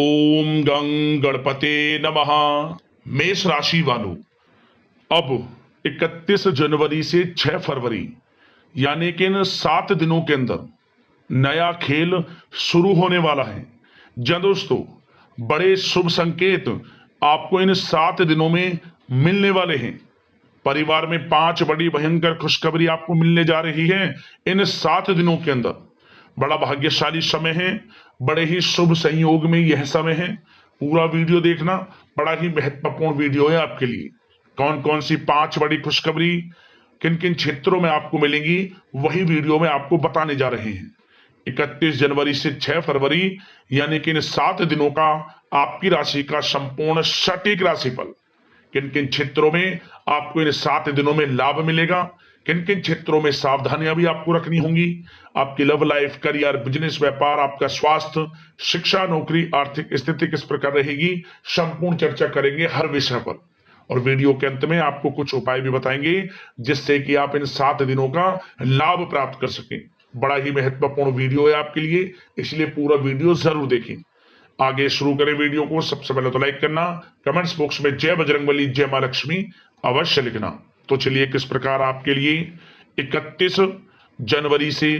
ओम गं गणपते नमः। मेष राशि वालों, अब 31 जनवरी से 6 फरवरी यानी कि इन 7 दिनों के अंदर नया खेल शुरू होने वाला है। जी दोस्तों, बड़े शुभ संकेत आपको इन 7 दिनों में मिलने वाले हैं। परिवार में 5 बड़ी भयंकर खुशखबरी आपको मिलने जा रही है इन 7 दिनों के अंदर। बड़ा भाग्यशाली समय है, बड़े ही शुभ संयोग में यह समय है। पूरा वीडियो देखना, बड़ा ही महत्वपूर्ण वीडियो है आपके लिए। कौन कौन सी 5 बड़ी खुशखबरी किन किन क्षेत्रों में आपको मिलेंगी, वही वीडियो में आपको बताने जा रहे हैं। 31 जनवरी से 6 फरवरी यानी कि इन 7 दिनों का आपकी राशि का संपूर्ण सटीक राशिफल। किन किन क्षेत्रों में आपको इन 7 दिनों में लाभ मिलेगा, किन किन क्षेत्रों में सावधानियां भी आपको रखनी होंगी। आपकी लव लाइफ, करियर, बिजनेस, व्यापार, आपका स्वास्थ्य, शिक्षा, नौकरी, आर्थिक स्थिति किस प्रकार रहेगी, संपूर्ण चर्चा करेंगे हर विषय पर। और वीडियो के अंत में आपको कुछ उपाय भी बताएंगे जिससे कि आप इन 7 दिनों का लाभ प्राप्त कर सकें। बड़ा ही महत्वपूर्ण वीडियो है आपके लिए, इसलिए पूरा वीडियो जरूर देखें। आगे शुरू करें वीडियो को। सबसे पहले तो लाइक करना, कमेंट्स बॉक्स में जय बजरंगबली, जय मां लक्ष्मी अवश्य लिखना। तो चलिए किस प्रकार आपके लिए 31 जनवरी से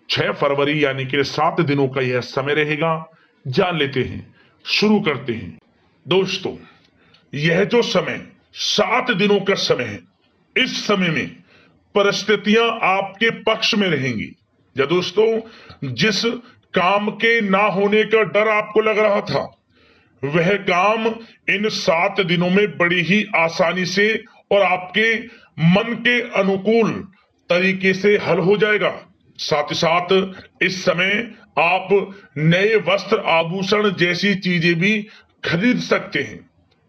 6 फरवरी यानी कि 7 दिनों का यह समय रहेगा, जान लेते हैं। शुरू करते हैं। दोस्तों, यह जो समय 7 दिनों का समय है, इस समय में परिस्थितियां आपके पक्ष में रहेंगी। या दोस्तों, जिस काम के ना होने का डर आपको लग रहा था, वह काम इन 7 दिनों में बड़ी ही आसानी से और आपके मन के अनुकूल तरीके से हल हो जाएगा। साथ ही साथ इस समय आप नए वस्त्र, आभूषण जैसी चीजें भी खरीद सकते हैं।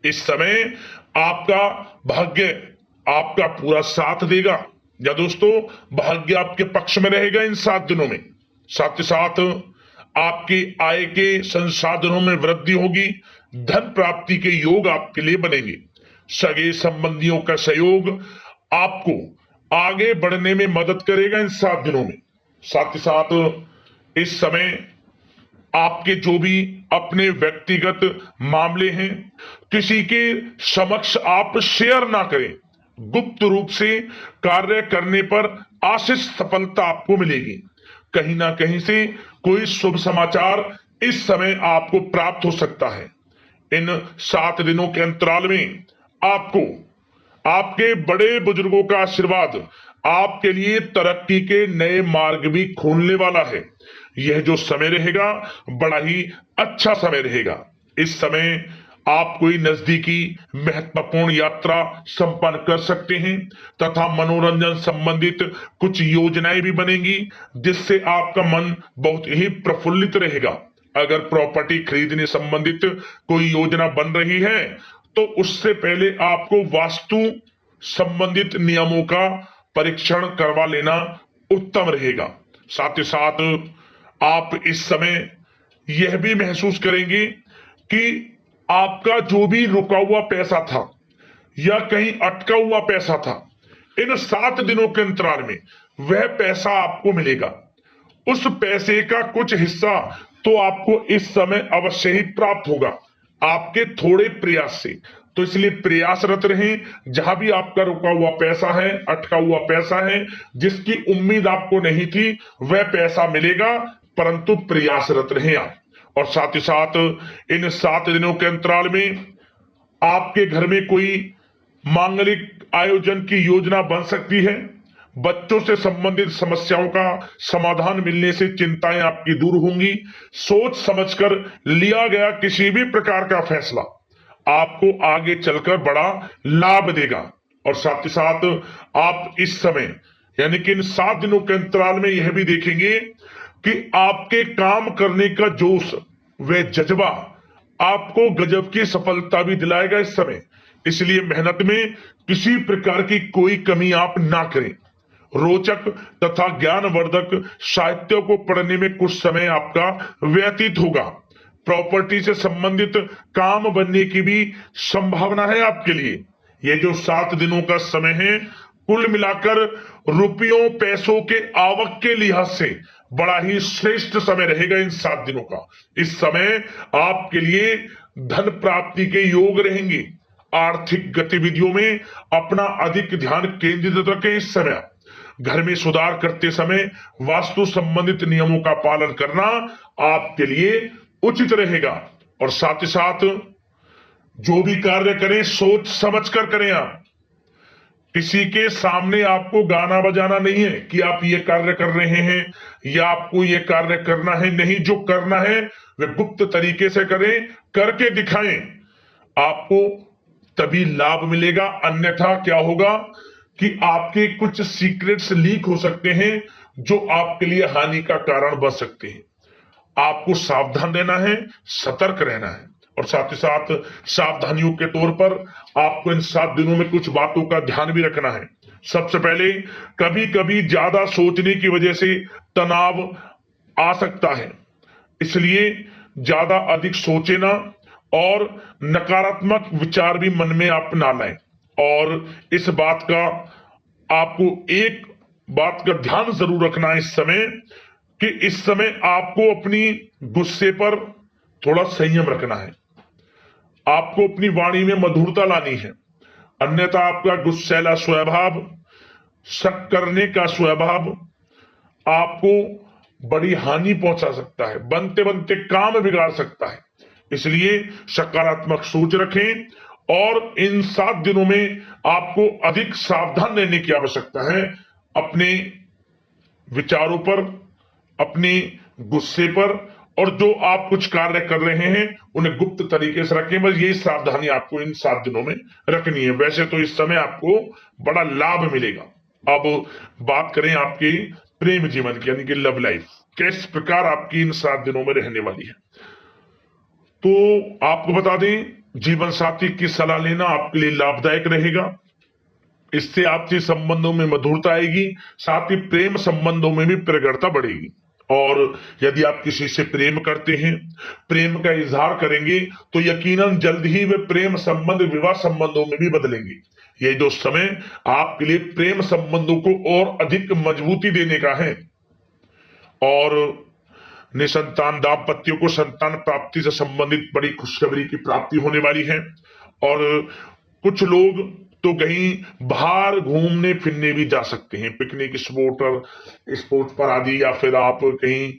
इस समय आपका भाग्य आपका पूरा साथ देगा। या दोस्तों, भाग्य आपके पक्ष में रहेगा इन 7 दिनों में। साथ ही साथ आपकी आय के संसाधनों में वृद्धि होगी। धन प्राप्ति के योग आपके लिए बनेंगे। सगे संबंधियों का सहयोग आपको आगे बढ़ने में मदद करेगा इन 7 दिनों में। साथ ही साथ इस समय आपके जो भी अपने व्यक्तिगत मामले हैं, किसी के समक्ष आप शेयर ना करें। गुप्त रूप से कार्य करने पर आशीष सफलता आपको मिलेगी। कहीं ना कहीं से कोई शुभ समाचार इस समय आपको प्राप्त हो सकता है। इन 7 दिनों के अंतराल में आपको आपके बड़े बुजुर्गों का आशीर्वाद आपके लिए तरक्की के नए मार्ग भी खोलने वाला है। यह जो समय रहेगा, बड़ा ही अच्छा समय रहेगा। इस समय आप कोई नजदीकी महत्वपूर्ण यात्रा संपन्न कर सकते हैं तथा मनोरंजन संबंधित कुछ योजनाएं भी बनेंगी जिससे आपका मन बहुत ही प्रफुल्लित रहेगा। अगर प्रॉपर्टी खरीदने संबंधित कोई योजना बन रही है तो उससे पहले आपको वास्तु संबंधित नियमों का परीक्षण करवा लेना उत्तम रहेगा। साथ ही साथ आप इस समय यह भी महसूस करेंगे कि आपका जो भी रुका हुआ पैसा था या कहीं अटका हुआ पैसा था, इन 7 दिनों के अंतराल में वह पैसा आपको मिलेगा। उस पैसे का कुछ हिस्सा तो आपको इस समय अवश्य ही प्राप्त होगा, आपके थोड़े प्रयास से। तो इसलिए प्रयासरत रहें। जहां भी आपका रुका हुआ पैसा है, अटका हुआ पैसा है, जिसकी उम्मीद आपको नहीं थी, वह पैसा मिलेगा, परंतु प्रयासरत रहें आप। और साथ ही साथ इन 7 दिनों के अंतराल में आपके घर में कोई मांगलिक आयोजन की योजना बन सकती है। बच्चों से संबंधित समस्याओं का समाधान मिलने से चिंताएं आपकी दूर होंगी। सोच समझकर लिया गया किसी भी प्रकार का फैसला आपको आगे चलकर बड़ा लाभ देगा। और साथ ही साथ आप इस समय यानी कि इन 7 दिनों के अंतराल में यह भी देखेंगे कि आपके काम करने का जोश, वह जज्बा आपको गजब की सफलता भी दिलाएगा इस समय। इसलिए मेहनत में किसी प्रकार की कोई कमी आप ना करें। रोचक तथा ज्ञानवर्धक साहित्य को पढ़ने में कुछ समय आपका व्यतीत होगा। प्रॉपर्टी से संबंधित काम बनने की भी संभावना है आपके लिए। ये जो 7 दिनों का समय है, कुल मिलाकर रुपयों पैसों के आवक के लिहाज से बड़ा ही श्रेष्ठ समय रहेगा इन 7 दिनों का। इस समय आपके लिए धन प्राप्ति के योग रहेंगे। आर्थिक गतिविधियों में अपना अधिक ध्यान केंद्रित रखें। इस समय घर में सुधार करते समय वास्तु संबंधित नियमों का पालन करना आपके लिए उचित रहेगा। और साथ ही साथ जो भी कार्य करें सोच समझ कर करें। आप किसी के सामने आपको गाना बजाना नहीं है कि आप ये कार्य कर रहे हैं या आपको ये कार्य करना है। नहीं, जो करना है वह गुप्त तरीके से करें, करके दिखाएं। आपको तभी लाभ मिलेगा, अन्यथा क्या होगा कि आपके कुछ सीक्रेट्स लीक हो सकते हैं जो आपके लिए हानि का कारण बन सकते हैं। आपको सावधान रहना है, सतर्क रहना है। और साथ ही साथ सावधानियों के तौर पर आपको इन 7 दिनों में कुछ बातों का ध्यान भी रखना है। सबसे पहले, कभी कभी ज्यादा सोचने की वजह से तनाव आ सकता है, इसलिए ज्यादा अधिक सोचे ना और नकारात्मक विचार भी मन में आप ना लाएं। और इस बात का आपको एक बात का ध्यान जरूर रखना है इस समय कि इस समय आपको अपनी गुस्से पर थोड़ा संयम रखना है। आपको अपनी वाणी में मधुरता लानी है, अन्यथा आपका गुस्सैला स्वभाव, शक करने का स्वभाव आपको बड़ी हानि पहुंचा सकता है, बनते बनते काम बिगाड़ सकता है। इसलिए सकारात्मक सोच रखें और इन 7 दिनों में आपको अधिक सावधान रहने की आवश्यकता है। अपने विचारों पर, अपने गुस्से पर, और जो आप कुछ कार्य कर रहे हैं उन्हें गुप्त तरीके से रखें। बस ये सावधानी आपको इन 7 दिनों में रखनी है। वैसे तो इस समय आपको बड़ा लाभ मिलेगा। अब बात करें आपके प्रेम जीवन की, यानी कि लव लाइफ किस प्रकार आपकी इन 7 दिनों में रहने वाली है। तो आपको बता दें, जीवन साथी की सलाह लेना आपके लिए लाभदायक रहेगा। इससे आपसी संबंधों में मधुरता आएगी, साथ ही प्रेम संबंधों में भी प्रगाढ़ता बढ़ेगी। और यदि आप किसी से प्रेम करते हैं, प्रेम का इजहार करेंगे, तो यकीनन जल्द ही वे प्रेम संबंध विवाह संबंधों में भी बदलेंगे। ये जो समय आपके लिए प्रेम संबंधों को और अधिक मजबूती देने का है। और निसंतान दाम्पत्यों को संतान प्राप्ति से संबंधित बड़ी खुशखबरी की प्राप्ति होने वाली है। और कुछ लोग तो कहीं बाहर घूमने फिरने भी जा सकते हैं, पिकनिक स्पॉट पर आदि, या फिर आप कहीं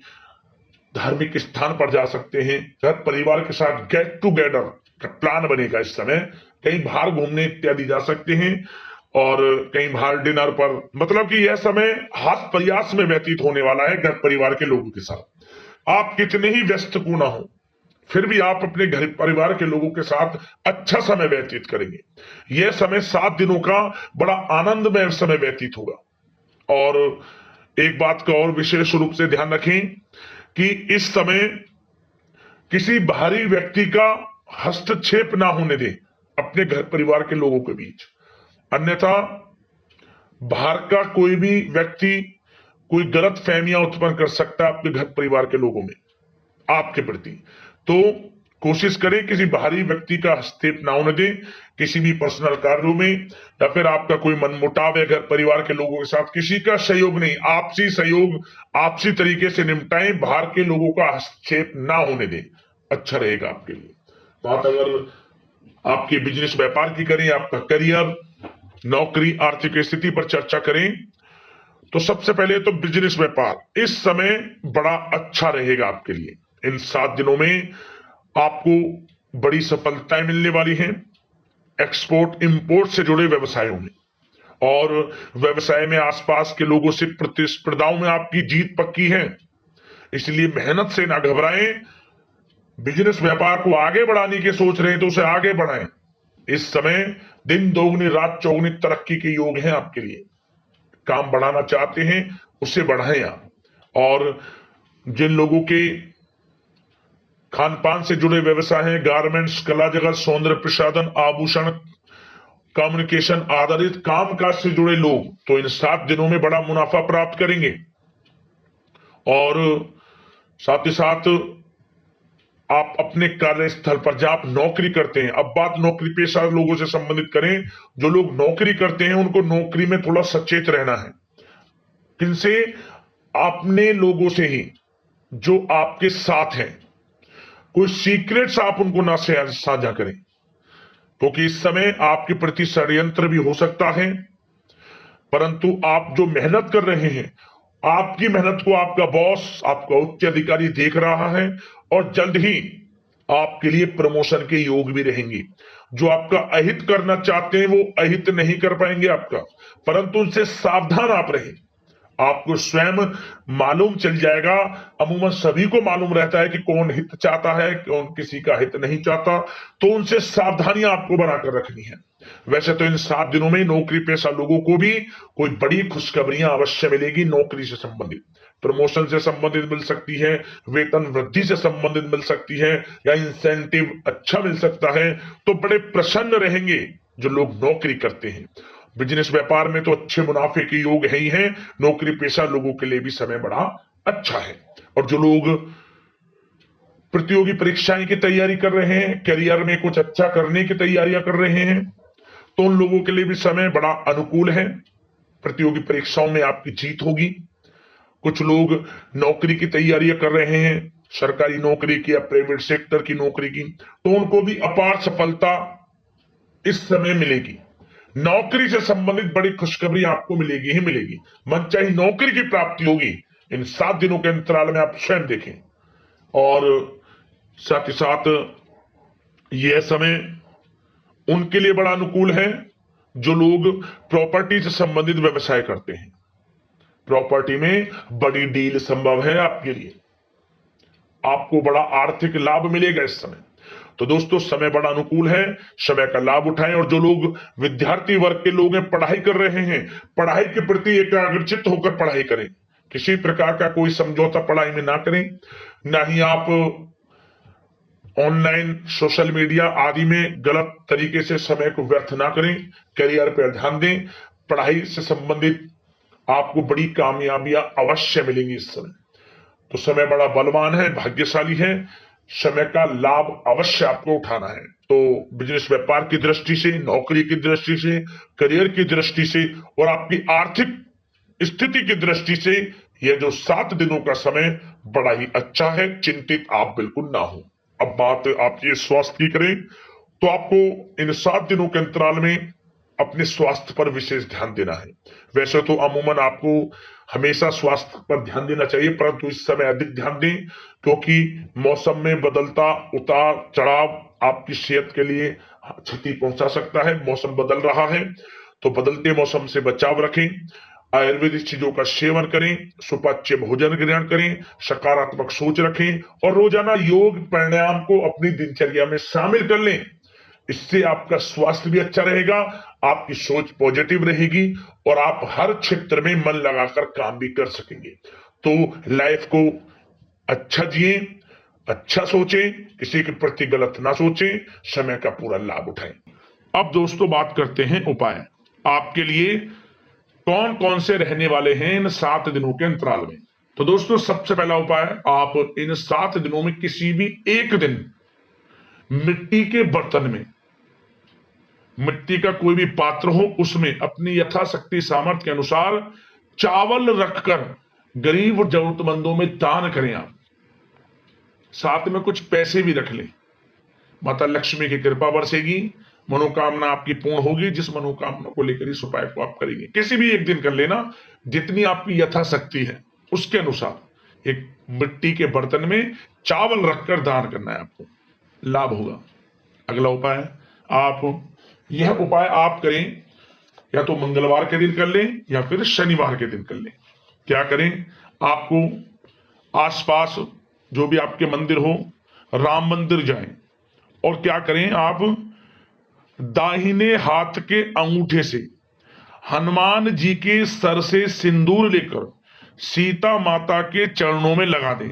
धार्मिक स्थान पर जा सकते हैं। घर परिवार के साथ गेट टुगेदर का प्लान बनेगा। इस समय कहीं बाहर घूमने इत्यादि जा सकते हैं और कहीं बाहर डिनर पर, मतलब कि यह समय हास प्रयास में व्यतीत होने वाला है घर परिवार के लोगों के साथ। आप कितने ही व्यस्त क्यों ना हो, फिर भी आप अपने घर परिवार के लोगों के साथ अच्छा समय व्यतीत करेंगे। यह समय 7 दिनों का बड़ा आनंदमय समय व्यतीत होगा। और एक बात का और विशेष रूप से ध्यान रखें कि इस समय किसी बाहरी व्यक्ति का हस्तक्षेप ना होने दें अपने घर परिवार के लोगों के बीच, अन्यथा बाहर का कोई भी व्यक्ति कोई गलत फहमियां उत्पन्न कर सकता है अपने घर परिवार के लोगों में आपके प्रति। तो कोशिश करें किसी बाहरी व्यक्ति का हस्तक्षेप ना होने दें किसी भी पर्सनल कार्यों में, या फिर आपका कोई मनमुटाव है घर परिवार के लोगों के साथ, किसी का सहयोग नहीं, आपसी सहयोग आपसी तरीके से निपटाएं, बाहर के लोगों का हस्तक्षेप ना होने दें, अच्छा रहेगा आपके लिए। बात अगर आपके बिजनेस व्यापार की करें, आपका करियर, नौकरी, आर्थिक स्थिति पर चर्चा करें, तो सबसे पहले तो बिजनेस व्यापार इस समय बड़ा अच्छा रहेगा आपके लिए। इन 7 दिनों में आपको बड़ी सफलताएं मिलने वाली हैं एक्सपोर्ट इंपोर्ट से जुड़े व्यवसायों में, और व्यवसाय में आसपास के लोगों से प्रतिस्पर्धाओं में आपकी जीत पक्की है। इसलिए मेहनत से ना घबराएं। बिजनेस व्यापार को आगे बढ़ाने की सोच रहे हैं तो उसे आगे बढ़ाएं। इस समय दिन दोगुनी रात चौगुनी तरक्की के योग हैं आपके लिए। काम बढ़ाना चाहते हैं उसे बढ़ाएं आप। और जिन लोगों के खान पान से जुड़े व्यवसाय हैं, गारमेंट्स, कला जगत, सौंदर्य प्रसाधन, आभूषण, कम्युनिकेशन आधारित कामकाज से जुड़े लोग, तो इन 7 दिनों में बड़ा मुनाफा प्राप्त करेंगे। और साथ ही साथ आप अपने कार्यस्थल पर जहां आप नौकरी करते हैं, अब बात नौकरी पेशा लोगों से संबंधित करें, जो लोग नौकरी करते हैं उनको नौकरी में थोड़ा सचेत रहना है। किनसे? अपने लोगों से ही जो आपके साथ हैं, कोई सीक्रेट्स आप उनको ना साझा करें, क्योंकि इस समय आपके प्रति षड्यंत्र भी हो सकता है। परंतु आप जो मेहनत कर रहे हैं, आपकी मेहनत को आपका बॉस, आपका उच्च अधिकारी देख रहा है और जल्द ही आपके लिए प्रमोशन के योग भी रहेंगे। जो आपका अहित करना चाहते हैं वो अहित नहीं कर पाएंगे आपका, परंतु उनसे सावधान आप रहें। आपको स्वयं मालूम चल जाएगा। अमूमन सभी को मालूम रहता है कि कौन हित चाहता है, कौन किसी का हित नहीं चाहता, तो उनसे सावधानियां आपको बनाकर रखनी है। वैसे तो इन 7 दिनों में नौकरी पेशा लोगों को भी कोई बड़ी खुशखबरियां अवश्य मिलेगी। नौकरी से संबंधित, प्रमोशन से संबंधित मिल सकती है, वेतन वृद्धि से संबंधित मिल सकती है, या इंसेंटिव अच्छा मिल सकता है। तो बड़े प्रसन्न रहेंगे जो लोग नौकरी करते हैं। बिजनेस व्यापार में तो अच्छे मुनाफे के योग है ही है। नौकरी पेशा लोगों के लिए भी समय बड़ा अच्छा है। और जो लोग प्रतियोगी परीक्षाएं की तैयारी कर रहे हैं, करियर में कुछ अच्छा करने की तैयारियां कर रहे हैं, तो उन लोगों के लिए भी समय बड़ा अनुकूल है। प्रतियोगी परीक्षाओं में आपकी जीत होगी। कुछ लोग नौकरी की तैयारियां कर रहे हैं, सरकारी नौकरी की या प्राइवेट सेक्टर की नौकरी की, तो उनको भी अपार सफलता इस समय मिलेगी। नौकरी से संबंधित बड़ी खुशखबरी आपको मिलेगी ही मिलेगी। मनचाही नौकरी की प्राप्ति होगी इन 7 दिनों के अंतराल में, आप स्वयं देखें। और साथ ही साथ यह समय उनके लिए बड़ा अनुकूल है जो लोग प्रॉपर्टी से संबंधित व्यवसाय करते हैं। प्रॉपर्टी में बड़ी डील संभव है आपके लिए, आपको बड़ा आर्थिक लाभ मिलेगा इस समय। तो दोस्तों, समय बड़ा अनुकूल है, समय का लाभ उठाएं। और जो लोग विद्यार्थी वर्ग के लोग हैं, पढ़ाई कर रहे हैं, पढ़ाई के प्रति एकाग्रचित्त होकर पढ़ाई करें। किसी प्रकार का कोई समझौता पढ़ाई में ना करें, ना ही आप ऑनलाइन सोशल मीडिया आदि में गलत तरीके से समय को व्यर्थ ना करें। करियर पर ध्यान दें। पढ़ाई से संबंधित आपको बड़ी कामयाबियां अवश्य मिलेंगी इस समय। तो समय बड़ा बलवान है, भाग्यशाली है। समय का लाभ अवश्य आपको उठाना है। तो बिजनेस व्यापार की दृष्टि से, नौकरी की दृष्टि से, करियर की दृष्टि से और आपकी आर्थिक स्थिति की दृष्टि से यह जो 7 दिनों का समय बड़ा ही अच्छा है। चिंतित आप बिल्कुल ना हो। अब बात आपकी स्वास्थ्य की करें तो आपको इन 7 दिनों के अंतराल में अपने स्वास्थ्य पर विशेष ध्यान देना है। वैसे तो अमूमन आपको हमेशा स्वास्थ्य पर ध्यान देना चाहिए, परंतु इस समय अधिक ध्यान दें, क्योंकि मौसम में बदलता उतार चढ़ाव आपकी सेहत के लिए क्षति पहुंचा सकता है। मौसम बदल रहा है, तो बदलते मौसम से बचाव रखें। आयुर्वेदिक चीजों का सेवन करें, सुपाच्य भोजन ग्रहण करें, सकारात्मक सोच रखें और रोजाना योग प्राणायाम को अपनी दिनचर्या में शामिल कर लें। इससे आपका स्वास्थ्य भी अच्छा रहेगा, आपकी सोच पॉजिटिव रहेगी और आप हर क्षेत्र में मन लगाकर काम भी कर सकेंगे। तो लाइफ को अच्छा जिए, अच्छा सोचें, किसी के प्रति गलत ना सोचें, समय का पूरा लाभ उठाएं। अब दोस्तों बात करते हैं उपाय। आपके लिए कौन कौन से रहने वाले हैं इन 7 दिनों के अंतराल में। तो दोस्तों, सबसे पहला उपाय, आप इन 7 दिनों में किसी भी एक दिन मिट्टी के बर्तन में, मिट्टी का कोई भी पात्र हो, उसमें अपनी यथाशक्ति सामर्थ्य के अनुसार चावल रखकर गरीब और जरूरतमंदों में दान करें। आप साथ में कुछ पैसे भी रख लें। माता लक्ष्मी की कृपा बरसेगी, मनोकामना आपकी पूर्ण होगी। जिस मनोकामना को लेकर इस उपाय को आप करेंगे, किसी भी एक दिन कर लेना, जितनी आपकी यथाशक्ति है उसके अनुसार एक मिट्टी के बर्तन में चावल रखकर दान करना है, आपको लाभ होगा। अगला उपाय, आप यह उपाय आप करें, या तो मंगलवार के दिन कर लें या फिर शनिवार के दिन कर लें। क्या करें, आपको आसपास जो भी आपके मंदिर हो, राम मंदिर जाएं और क्या करें, आप दाहिने हाथ के अंगूठे से हनुमान जी के सर से सिंदूर लेकर सीता माता के चरणों में लगा दें।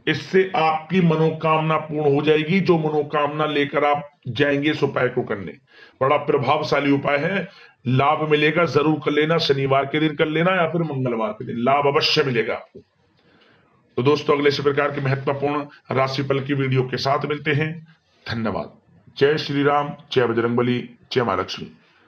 इससे आपकी मनोकामना पूर्ण हो जाएगी। जो मनोकामना लेकर आप जाएंगे इस उपाय को करने, बड़ा प्रभावशाली उपाय है, लाभ मिलेगा। जरूर कर लेना, शनिवार के दिन कर लेना या फिर मंगलवार के दिन, लाभ अवश्य मिलेगा आपको। तो दोस्तों, अगले इसी प्रकार के महत्वपूर्ण राशिफल की वीडियो के साथ मिलते हैं। धन्यवाद। जय श्री राम, जय बजरंगबली, जय मां लक्ष्मी।